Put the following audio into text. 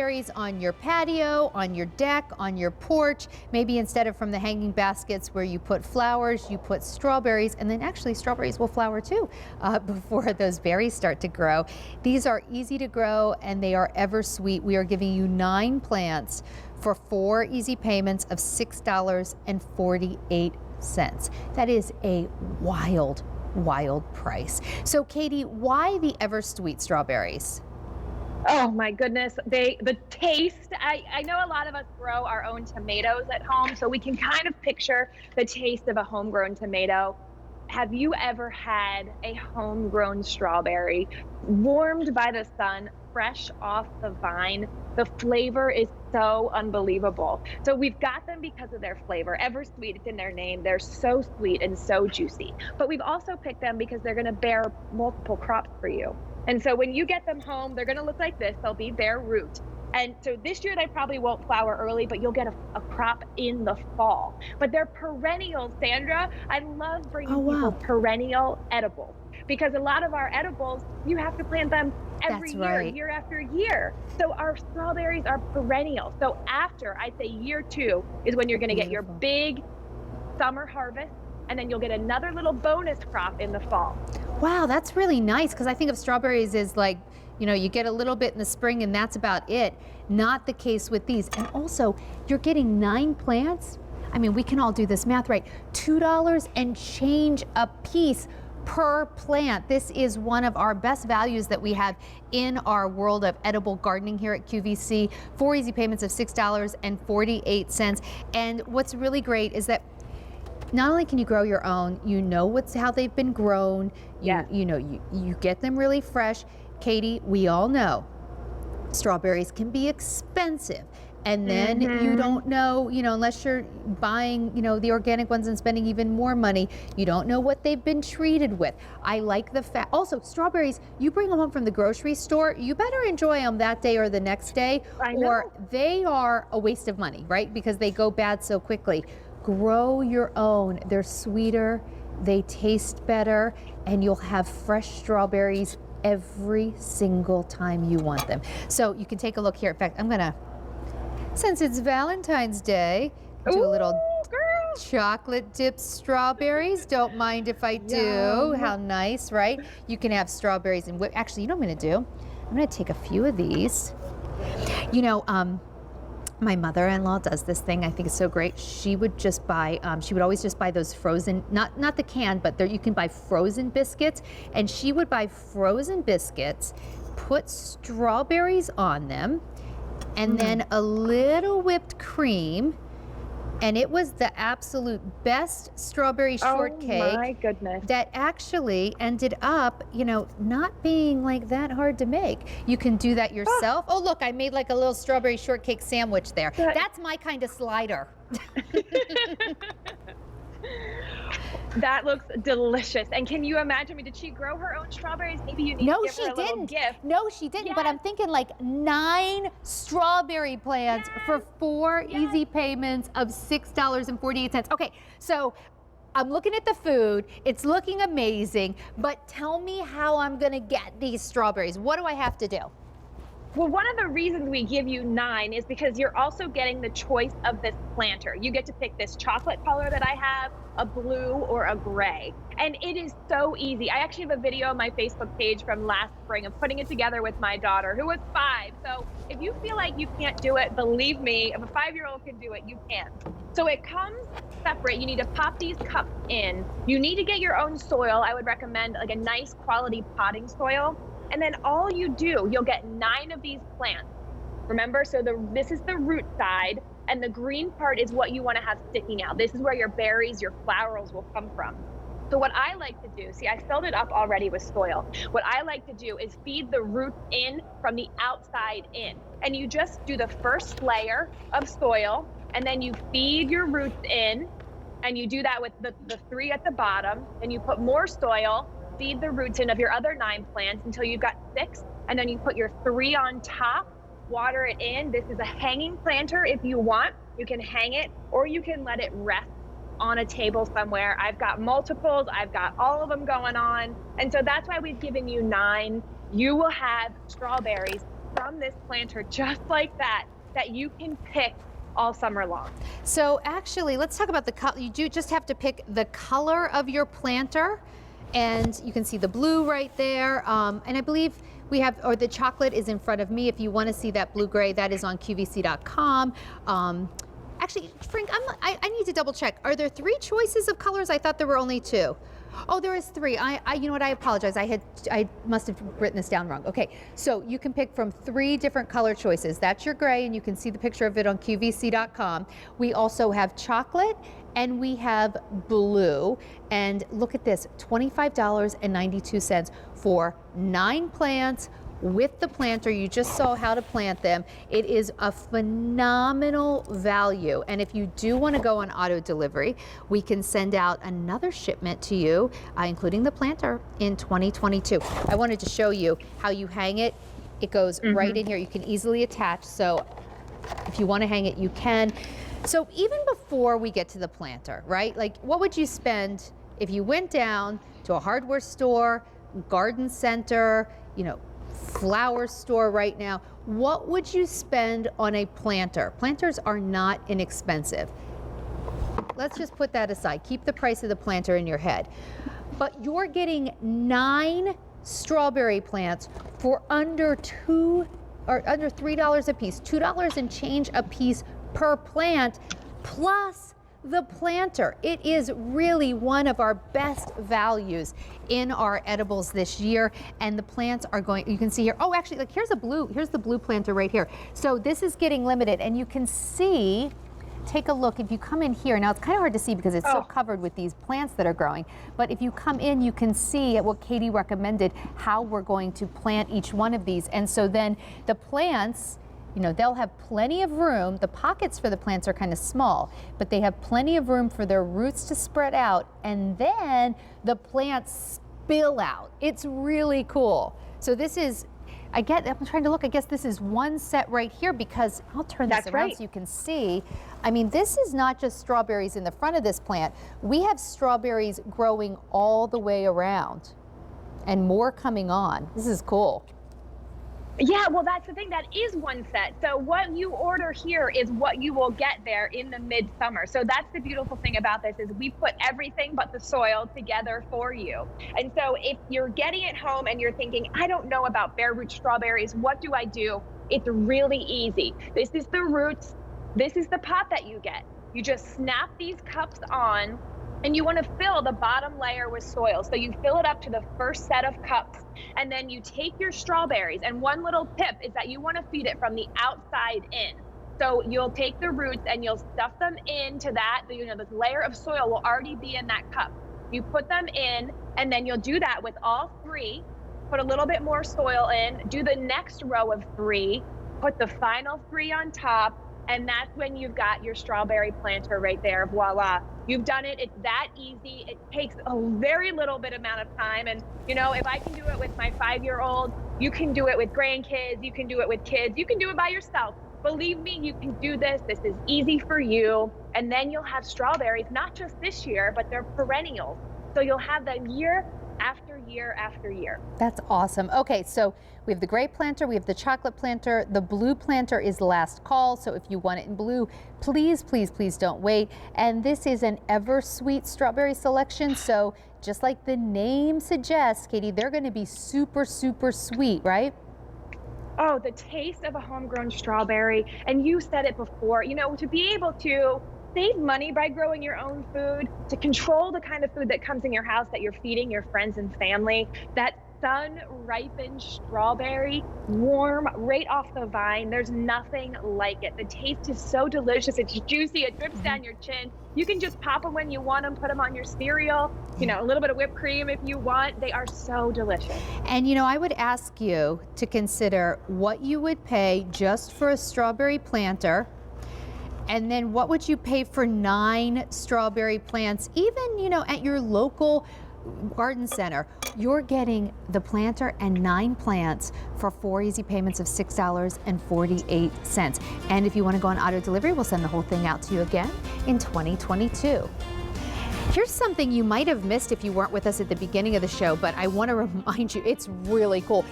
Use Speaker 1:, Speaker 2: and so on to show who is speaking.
Speaker 1: strawberries on your patio, on your deck, on your porch. Maybe instead of from the hanging baskets where you put flowers, you put strawberries, and then actually strawberries will flower too before those berries start to grow. These are easy to grow and they are Eversweet. We are giving you 9 plants for 4 easy payments of $6.48. That is a wild price. So Katie, why the Eversweet strawberries?
Speaker 2: Oh my goodness, the taste, I know a lot of us grow our own tomatoes at home, so we can kind of picture the taste of a homegrown tomato. Have you ever had a homegrown strawberry warmed by the sun, fresh off the vine? The flavor is so unbelievable. So we've got them because of their flavor. Eversweet, it's in their name. They're so sweet and so juicy. But we've also picked them because they're gonna bear multiple crops for you. And so when you get them home, they're gonna look like this. They'll be bare root. And so this year they probably won't flower early, but you'll get a crop in the fall. But they're perennial, Sandra. I love bringing people perennial edibles, because a lot of our edibles, you have to plant them every year, year after year. So our strawberries are perennial. So after, I'd say year 2 is when you're gonna get your big summer harvest, and then you'll get another little bonus crop in the fall.
Speaker 1: Wow, that's really nice, because I think of strawberries as like, you know, you get a little bit in the spring and that's about it. Not the case with these. And also, you're getting 9 plants. I mean, we can all do this math right. $2 and change a piece per plant. This is one of our best values that we have in our world of edible gardening here at QVC. 4 easy payments of $6.48. And what's really great is that not only can you grow your own, you know how they've been grown, you get them really fresh. Katie, we all know strawberries can be expensive. And then you don't know, unless you're buying, the organic ones and spending even more money, you don't know what they've been treated with. I like the fact, also strawberries, you bring them home from the grocery store, you better enjoy them that day or the next day, or they are a waste of money, right? Because they go bad so quickly. Grow your own. They're sweeter, they taste better, and you'll have fresh strawberries every single time you want them. So you can take a look here. In fact, I'm gonna, since it's Valentine's Day, do a little chocolate dipped strawberries. Don't mind if I do. How nice, right? You can have strawberries and whip. Actually, you know what I'm gonna do? I'm gonna take a few of these. My mother-in-law does this thing. I think it's so great. She would just buy, she would always just buy those frozen, not the canned, but you can buy frozen biscuits. And she would buy frozen biscuits, put strawberries on them, and then a little whipped cream. And it was the absolute best strawberry shortcake.
Speaker 2: Oh my goodness.
Speaker 1: That actually ended up, not being like that hard to make. You can do that yourself. Oh, look, I made like a little strawberry shortcake sandwich there. That's my kind of slider.
Speaker 2: That looks delicious. And can you imagine did she grow her own strawberries? Maybe you need to give her a little gift.
Speaker 1: No, she didn't. But I'm thinking like 9 strawberry plants for 4 easy payments of $6.48. Okay, so I'm looking at the food. It's looking amazing. But tell me how I'm going to get these strawberries. What do I have to do?
Speaker 2: Well, one of the reasons we give you 9 is because you're also getting the choice of this planter. You get to pick this chocolate color that I have, a blue, or a gray. And it is so easy. I actually have a video on my Facebook page from last spring of putting it together with my daughter, who was 5. So if you feel like you can't do it, believe me, if a 5-year-old can do it, you can. So it comes separate. You need to pop these cups in. You need to get your own soil. I would recommend like a nice quality potting soil. And then all you do, you'll get 9 of these plants. Remember, so this is the root side, and the green part is what you want to have sticking out. This is where your berries, your flowers will come from. So what I like to do, see, I filled it up already with soil. What I like to do is feed the roots in from the outside in. And you just do the first layer of soil, and then you feed your roots in, and you do that with the 3 at the bottom, and you put more soil, feed the roots in of your other 9 plants until you've got 6, and then you put your 3 on top, water it in. This is a hanging planter if you want. You can hang it, or you can let it rest on a table somewhere. I've got multiples, I've got all of them going on, and so that's why we've given you 9. You will have strawberries from this planter just like that you can pick all summer long.
Speaker 1: So actually, let's talk about the color. You do just have to pick the color of your planter, and you can see the blue right there. And I believe we have, or the chocolate is in front of me. If you want to see that blue-gray, that is on QVC.com. Actually, Frank, I need to double check. Are there 3 choices of colors? I thought there were only 2. Oh, there is 3. You know what? I apologize. I must have written this down wrong. Okay, so you can pick from 3 different color choices. That's your gray, and you can see the picture of it on QVC.com. We also have chocolate, and we have blue. And look at this, $25.92 for 9 plants. With the planter, you just saw how to plant them. It is a phenomenal value. And if you do want to go on auto delivery, we can send out another shipment to you, including the planter, in 2022. I wanted to show you how you hang it. It goes right in here. You can easily attach. So if you want to hang it, you can. So even before we get to the planter, right? Like, what would you spend if you went down to a hardware store, garden center, flower store right now? What would you spend on a planter? Planters are not inexpensive. Let's just put that aside. Keep the price of the planter in your head. But you're getting 9 strawberry plants for under $3 a piece, $2 and change a piece per plant, plus the planter. It is really one of our best values in our edibles this year, and the plants are going, you can see here, oh, actually, like, here's the blue planter right here. So this is getting limited, and you can see, take a look, if you come in here, now it's kind of hard to see because it's so covered with these plants that are growing, but if you come in, you can see what Katie recommended, how we're going to plant each one of these. And so then the plants, they'll have plenty of room. The pockets for the plants are kind of small, but they have plenty of room for their roots to spread out, and then the plants spill out. It's really cool. So this is, I'm trying to look, I guess this is one set right here, because I'll turn this around so you can see. I mean, this is not just strawberries in the front of this plant. We have strawberries growing all the way around and more coming on. This is cool.
Speaker 2: Yeah, well, that's the thing. That is one set. So what you order here is what you will get there in the midsummer. So that's the beautiful thing about this, is we put everything but the soil together for you. And so if you're getting it home and you're thinking, I don't know about bare root strawberries, what do I do? It's really easy. This is the roots. This is the pot that you get. You just snap these cups on, and you want to fill the bottom layer with soil. So you fill it up to the first set of cups, and then you take your strawberries, and one little tip is that you want to feed it from the outside in. So you'll take the roots and you'll stuff them into that, this layer of soil will already be in that cup. You put them in, and then you'll do that with all 3, put a little bit more soil in, do the next row of 3, put the final 3 on top, and that's when you've got your strawberry planter right there. Voila. You've done it. It's that easy. It takes a very little bit amount of time. And, if I can do it with my 5-year-old, you can do it with grandkids. You can do it with kids. You can do it by yourself. Believe me, you can do this. This is easy for you. And then you'll have strawberries, not just this year, but they're perennials. So you'll have them year after year after year.
Speaker 1: That's awesome. Okay, so we have the gray planter, we have the chocolate planter, the blue planter is last call, so if you want it in blue, please, please, please don't wait. And this is an Eversweet strawberry selection, so just like the name suggests, Katie, they're going to be super, super sweet, right?
Speaker 2: Oh, the taste of a homegrown strawberry. And you said it before, to be able to save money by growing your own food, to control the kind of food that comes in your house that you're feeding your friends and family, that sun-ripened strawberry, warm, right off the vine. There's nothing like it. The taste is so delicious. It's juicy. It drips down your chin. You can just pop them when you want them, put them on your cereal, a little bit of whipped cream if you want. They are so delicious.
Speaker 1: And, I would ask you to consider what you would pay just for a strawberry planter. And then what would you pay for 9 strawberry plants, even, at your local garden center? You're getting the planter and 9 plants for 4 easy payments of $6.48. And if you want to go on auto delivery, we'll send the whole thing out to you again in 2022. Here's something you might have missed if you weren't with us at the beginning of the show, but I want to remind you, it's really cool.